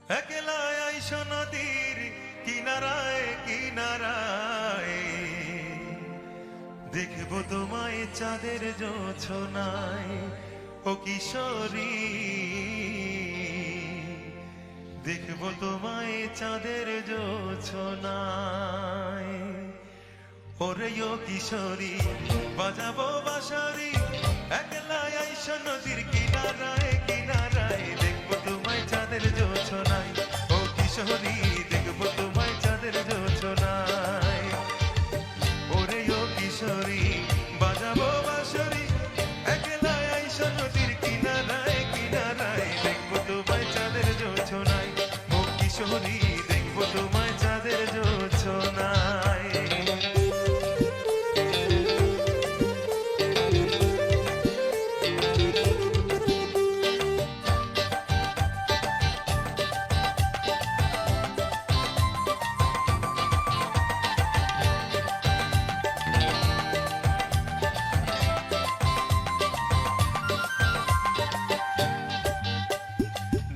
একলা আইসো নদীর কিনারায় কিনারায়, দেখবো তোমায় চাঁদের জোছনায়। ও কিশোরী, দেখবো তোমায় চাঁদের জোছনায়। ওরে ও কিশোরী, বাজাবো বাঁশরি, একলা আইসো নদীর কিনারায় কিনারায়, দেখবো তোমায় চাঁদের জোছনায়। ও কিশোরী, দেখবো তোমায় চাঁদের জোছনায়। ওরে ও কিশোরী, বাজাবো বাঁশরি, একলা আইসো নদীর কিনারায় কিনারায়, দেখবো তোমায় চাঁদের জোছনায়। ও কিশোরী, দেখবো তোমায় চাঁদের জোছনায়।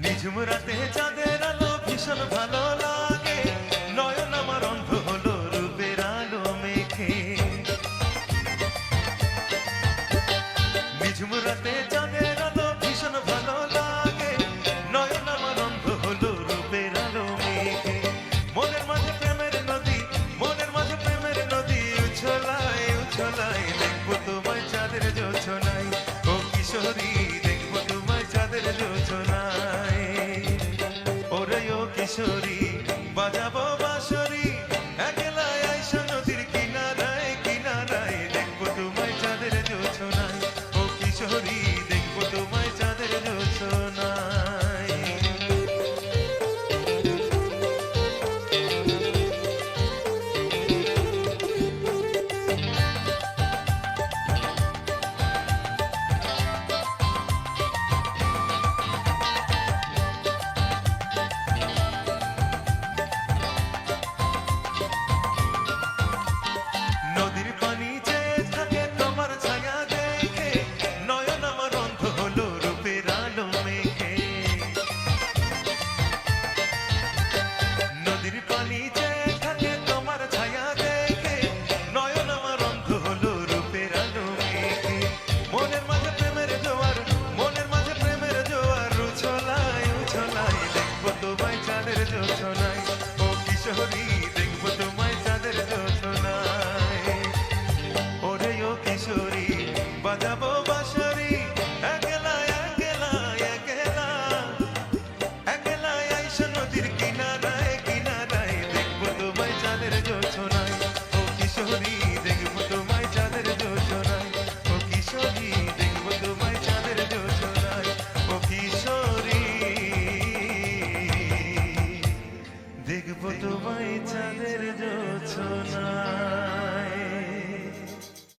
নিঝুম রাতে চাঁদের আলো ভীষণ ভালো লাগে, নয়ন আমার অন্ধ হলো রূপের আলো মেখে। নিঝুম রাতে চাঁদের আলো ভীষণ ভালো লাগে, নয়ন আমার অন্ধ হলো রূপের আলো মেখে। মনের মাঝে প্রেমের নদী, মনের মাঝে প্রেমের নদী উছলায় উছলায়, দেখবো তোমায় চাঁদের জোছনায়। ও কিশোরী,